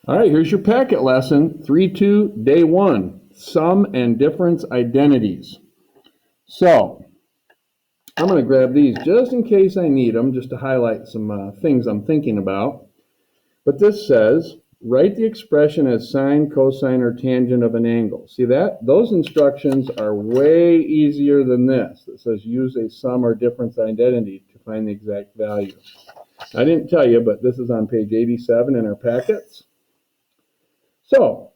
All right, here's your packet lesson, 3-2, day 1, sum and difference identities. So, I'm going to grab these just in case I need them, just to highlight some things I'm thinking about. But this says, write the expression as sine, cosine, or tangent of an angle. See that? Those instructions are way easier than this. It says use a sum or difference identity to find the exact value. I didn't tell you, but this is on page 87 in our packets. So,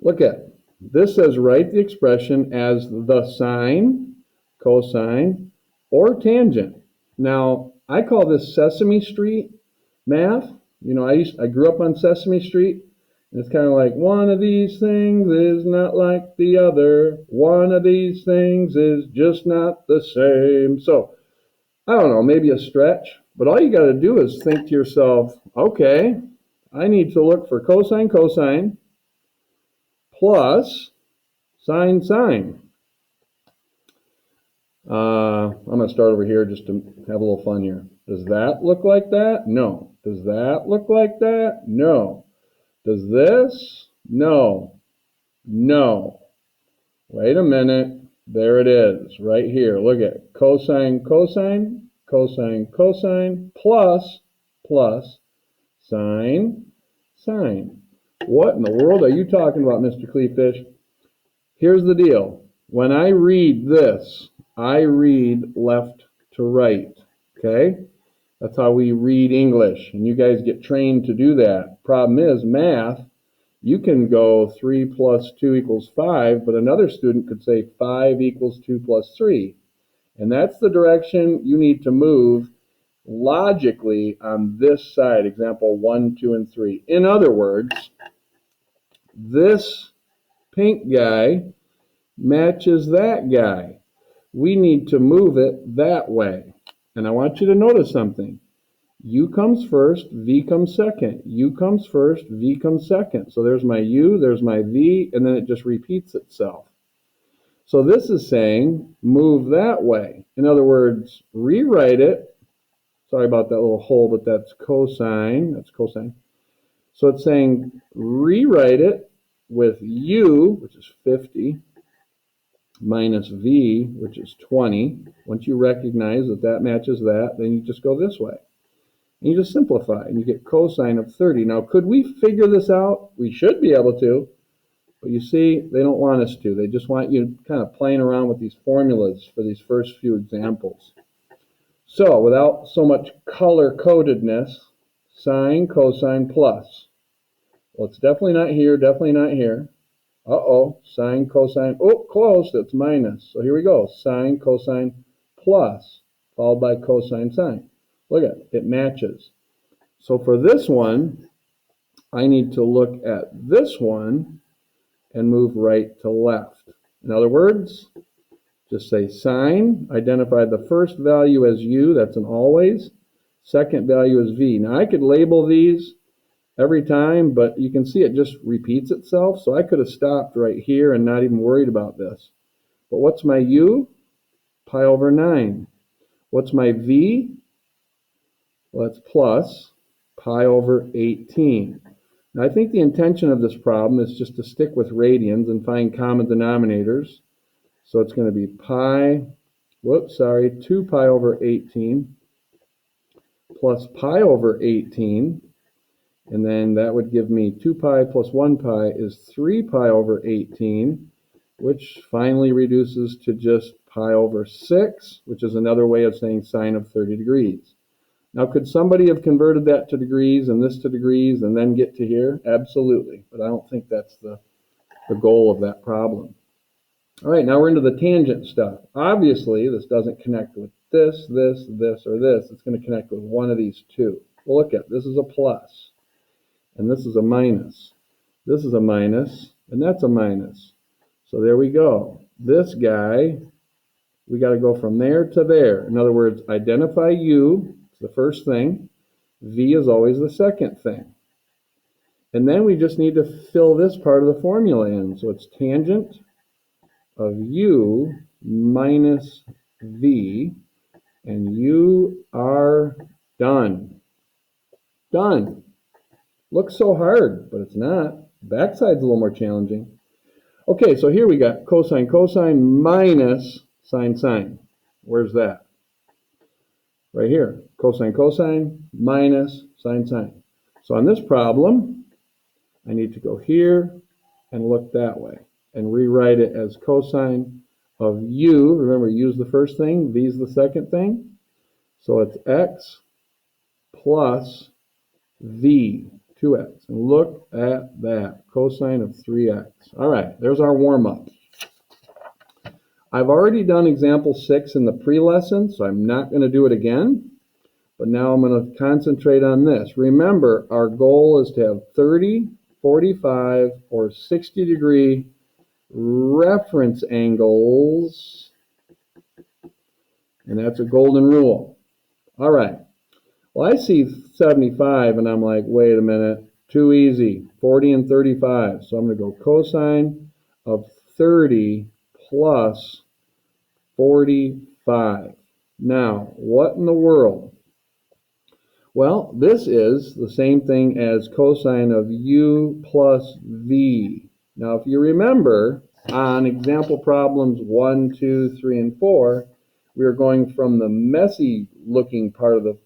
look at it. This says write the expression as the sine, cosine, or tangent. Now, I call this Sesame Street math. You know, I grew up on Sesame Street, and it's kind of like one of these things is not like the other. One of these things is just not the same. So, I don't know, maybe a stretch, but all you got to do is think to yourself, okay, I need to look for cosine, cosine, plus sine, sine. I'm going to start over here just to have a little fun here. Does that look like that? No. Does that look like that? No. Does this? No. No. Wait a minute. There it is, right here. Look at it. Cosine, cosine, cosine, cosine, plus sine, sine. What in the world are you talking about, Mr. Cleefish? Here's the deal. When I read this, I read left to right, okay? That's how we read English, and you guys get trained to do that. Problem is, math, you can go 3 plus 2 equals 5, but another student could say 5 equals 2 plus 3. And that's the direction you need to move logically on this side, example 1, 2, and 3. In other words, this pink guy matches that guy. We need to move it that way. And I want you to notice something. U comes first, V comes second. U comes first, V comes second. So there's my U, there's my V, and then it just repeats itself. So this is saying move that way. In other words, rewrite it. Sorry about that little hole, but that's cosine. That's cosine. So it's saying rewrite it with U, which is 50, minus V, which is 20. Once you recognize that that matches that, then you just go this way. And you just simplify, and you get cosine of 30. Now, could we figure this out? We should be able to, but you see, they don't want us to. They just want you kind of playing around with these formulas for these first few examples. So, without so much color-codedness, sine, cosine, plus. Well, it's definitely not here, definitely not here. Uh-oh, sine, cosine, oh, close, that's minus. So here we go, sine, cosine, plus, followed by cosine, sine. Look at it, it matches. So for this one, I need to look at this one and move right to left. In other words, just say sine, identify the first value as U, that's an always, second value is V. Now I could label these every time, but you can see it just repeats itself. So I could have stopped right here and not even worried about this. But what's my U? Pi over 9. What's my V? Well, that's plus pi over 18. Now, I think the intention of this problem is just to stick with radians and find common denominators. So it's going to be 2 pi over 18 plus pi over 18. And then that would give me 2 pi plus 1 pi is 3 pi over 18, which finally reduces to just pi over 6, which is another way of saying sine of 30 degrees. Now, could somebody have converted that to degrees and this to degrees and then get to here? Absolutely, but I don't think that's the goal of that problem. All right, now we're into the tangent stuff. Obviously, this doesn't connect with this, this, this, or this. It's going to connect with one of these two. Well, look at this is a plus, and this is a minus. This is a minus, and that's a minus. So there we go. This guy, we got to go from there to there. In other words, identify U. The first thing. V is always the second thing. And then we just need to fill this part of the formula in. So it's tangent of U minus V, and you are done. Done. Looks so hard, but it's not. Backside's a little more challenging. Okay, so here we got cosine, cosine minus sine, sine. Where's that? Right here. Cosine, cosine minus sine, sine. So on this problem, I need to go here and look that way and rewrite it as cosine of u. Remember, u's the first thing, v's the second thing. So it's x plus v, 2x. And look at that, cosine of 3x. All right, there's our warm-up. I've already done example 6 in the pre-lesson, so I'm not going to do it again. But now I'm going to concentrate on this. Remember, our goal is to have 30, 45, or 60-degree reference angles, and that's a golden rule. All right. Well, I see 75, and I'm like, wait a minute, too easy, 40 and 35. So I'm going to go cosine of 30 plus 45. Now, what in the world? Well, this is the same thing as cosine of u plus v. Now, if you remember, on example problems 1, 2, 3, and 4, we are going from the messy looking part of the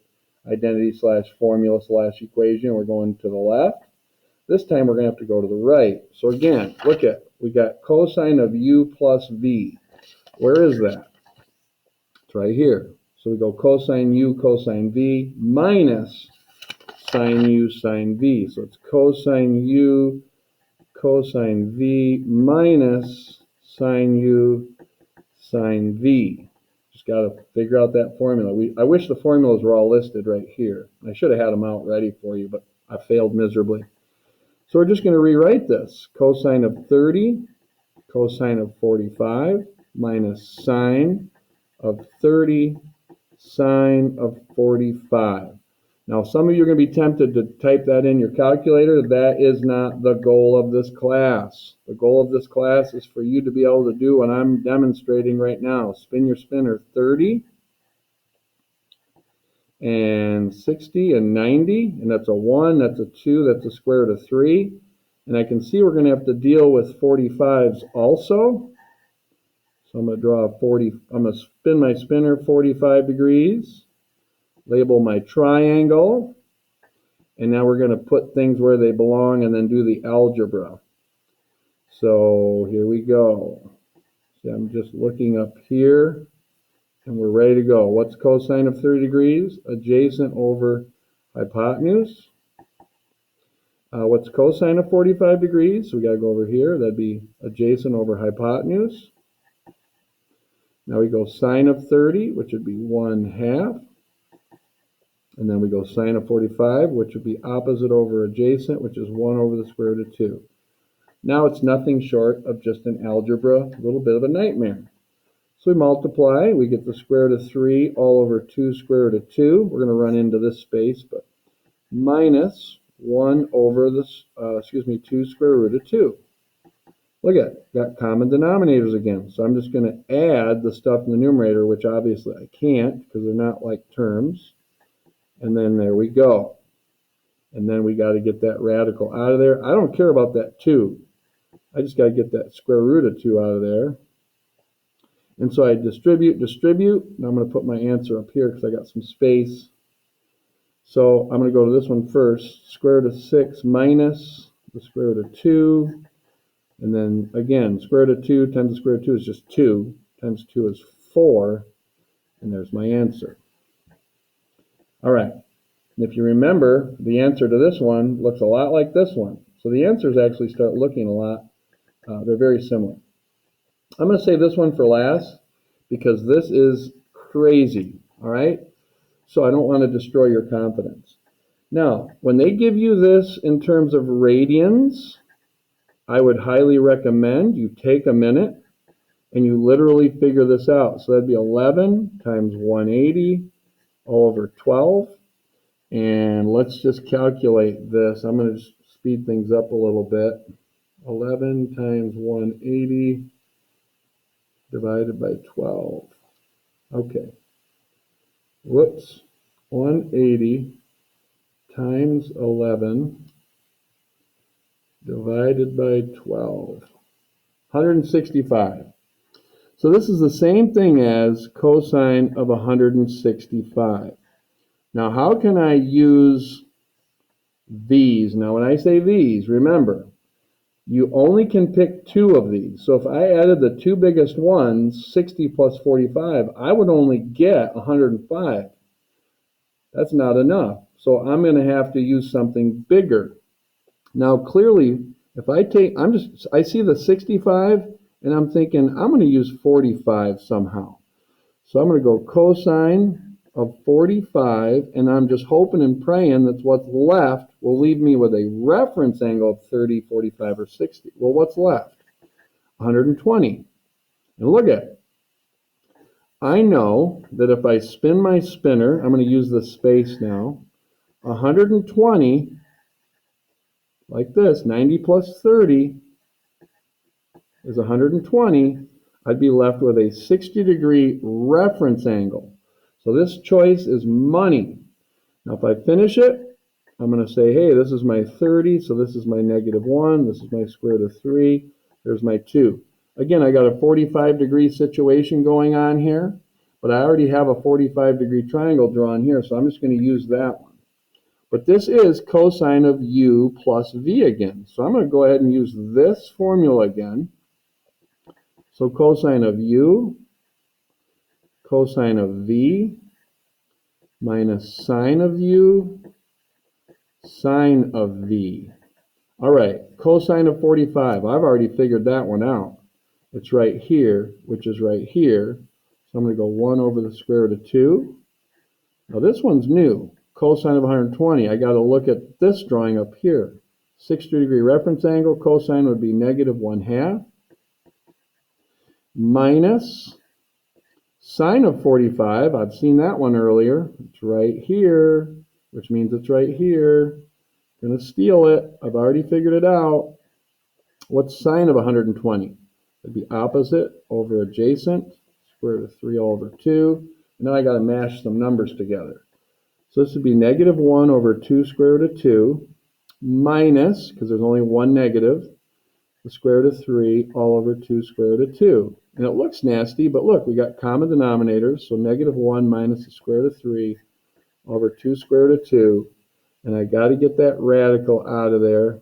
identity slash formula slash equation. We're going to the left. This time we're going to have to go to the right. So again, look at, we got cosine of u plus v. Where is that? It's right here. So we go cosine u cosine v minus sine u sine v. So it's cosine u cosine v minus sine u sine v. Just got to figure out that formula. I wish the formulas were all listed right here. I should have had them out ready for you, but I failed miserably. So we're just going to rewrite this. Cosine of 30, cosine of 45, minus sine of 30, sine of 45. Now, some of you are going to be tempted to type that in your calculator. That is not the goal of this class. The goal of this class is for you to be able to do what I'm demonstrating right now. Spin your spinner 30 and 60 and 90, and that's a 1, that's a 2, that's a square root of 3. And I can see we're going to have to deal with 45s also. So I'm going to draw a 40, I'm going to spin my spinner 45 degrees, label my triangle, and now we're going to put things where they belong and then do the algebra. So here we go. See, I'm just looking up here, and we're ready to go. What's cosine of 30 degrees? Adjacent over hypotenuse. What's cosine of 45 degrees? So we got to go over here. That'd be adjacent over hypotenuse. Now we go sine of 30, which would be 1/2. And then we go sine of 45, which would be opposite over adjacent, which is 1 over the square root of 2. Now it's nothing short of just an algebra, a little bit of a nightmare. So we multiply, we get the square root of 3 all over 2 square root of 2. We're going to run into this space, but minus 1 over this, 2 square root of 2. Look at it, got common denominators again. So I'm just going to add the stuff in the numerator, which obviously I can't because they're not like terms. And then there we go. And then we got to get that radical out of there. I don't care about that 2. I just got to get that square root of 2 out of there. And so I distribute. Now I'm going to put my answer up here because I got some space. So I'm going to go to this one first. Square root of 6 minus the square root of 2. And then again, square root of 2 times the square root of 2 is just 2. Times 2 is 4. And there's my answer. All right. And if you remember, the answer to this one looks a lot like this one. So the answers actually start looking a lot. They're very similar. I'm going to save this one for last because this is crazy. All right. So I don't want to destroy your confidence. Now, when they give you this in terms of radians, I would highly recommend you take a minute and you literally figure this out. So that'd be 11 times 180 all over 12. And let's just calculate this. I'm going to speed things up a little bit. 11 times 180 divided by 12. Okay. Whoops. 180 times 11 divided by 12. 165. So this is the same thing as cosine of 165. Now how can I use these? Now when I say these, remember, you only can pick two of these. So if I added the two biggest ones, 60 plus 45, I would only get 105. That's not enough. So I'm going to have to use something bigger. Now clearly, if I take, I see the 65 and I'm thinking I'm going to use 45 somehow. So I'm going to go cosine of 45, and I'm just hoping and praying that what's left will leave me with a reference angle of 30, 45, or 60. Well, what's left? 120. And look at it. I know that if I spin my spinner, I'm going to use the space now, 120, like this, 90 plus 30 is 120. I'd be left with a 60-degree reference angle. So this choice is money. Now if I finish it, I'm going to say, hey, this is my 30, so this is my -1, this is my square root of 3, there's my 2. Again, I got a 45-degree situation going on here, but I already have a 45-degree triangle drawn here, so I'm just going to use that one. But this is cosine of u plus v again. So I'm going to go ahead and use this formula again. So cosine of u, cosine of v, minus sine of u, sine of v. All right, cosine of 45. I've already figured that one out. It's right here, which is right here. So I'm going to go 1 over the square root of 2. Now this one's new. Cosine of 120. I got to look at this drawing up here. 60-degree reference angle. Cosine would be -1/2 minus sine of 45. I've seen that one earlier. It's right here, which means it's right here. I'm going to steal it. I've already figured it out. What's sine of 120? It'd be opposite over adjacent. Square root of 3 all over 2. And now I got to mash some numbers together. So this would be -1 over 2 square root of 2 minus, because there's only one negative, the square root of 3 all over 2 square root of 2. And it looks nasty, but look, we got common denominators, so -1 minus the square root of 3 over 2 square root of 2. And I got to get that radical out of there.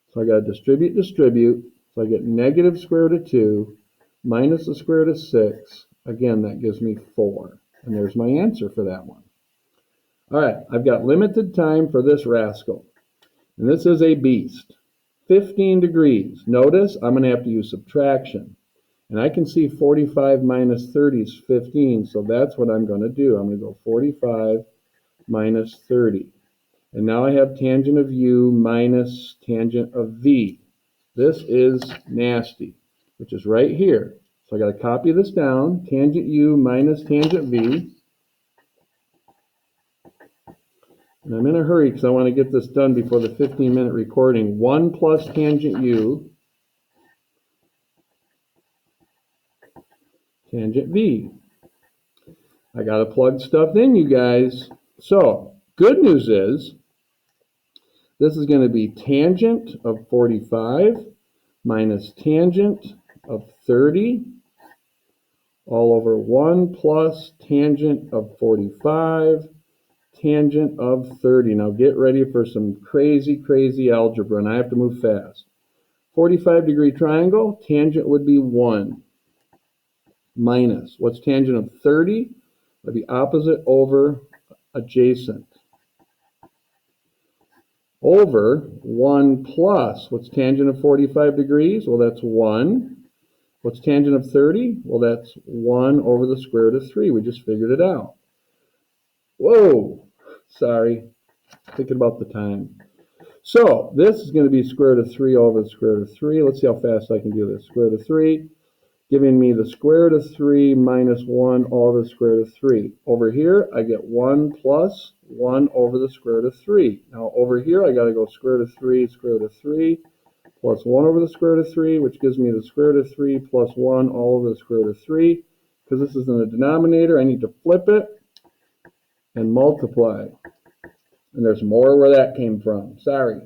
So I got to distribute. So I get negative square root of 2 minus the square root of 6. Again, that gives me 4. And there's my answer for that one. All right, I've got limited time for this rascal. And this is a beast. 15 degrees. Notice I'm going to have to use subtraction. And I can see 45 minus 30 is 15, so that's what I'm going to do. I'm going to go 45 minus 30. And now I have tangent of u minus tangent of v. This is nasty, which is right here. So I got to copy this down. Tangent u minus tangent v. And I'm in a hurry because I want to get this done before the 15-minute recording. 1 plus tangent u, tangent v. I got to plug stuff in, you guys. So, good news is, this is going to be tangent of 45 minus tangent of 30 all over 1 plus tangent of 45 tangent of 30. Now get ready for some crazy algebra, and I have to move fast. 45-degree triangle, tangent would be 1 minus. What's tangent of 30? Would be opposite over adjacent. Over 1 plus. What's tangent of 45 degrees? Well, that's 1. What's tangent of 30? Well, that's 1 over the square root of 3. We just figured it out. Whoa! Sorry. Thinking about the time. So, this is going to be square root of 3 over the square root of 3. Let's see how fast I can do this. Square root of 3, giving me the square root of 3 minus 1 all over the square root of 3. Over here, I get 1 plus 1 over the square root of 3. Now, over here, I got to go square root of 3, square root of 3, plus 1 over the square root of 3, which gives me the square root of 3 plus 1 all over the square root of 3. Because this is in the denominator, I need to flip it and multiply. And there's more where that came from. Sorry.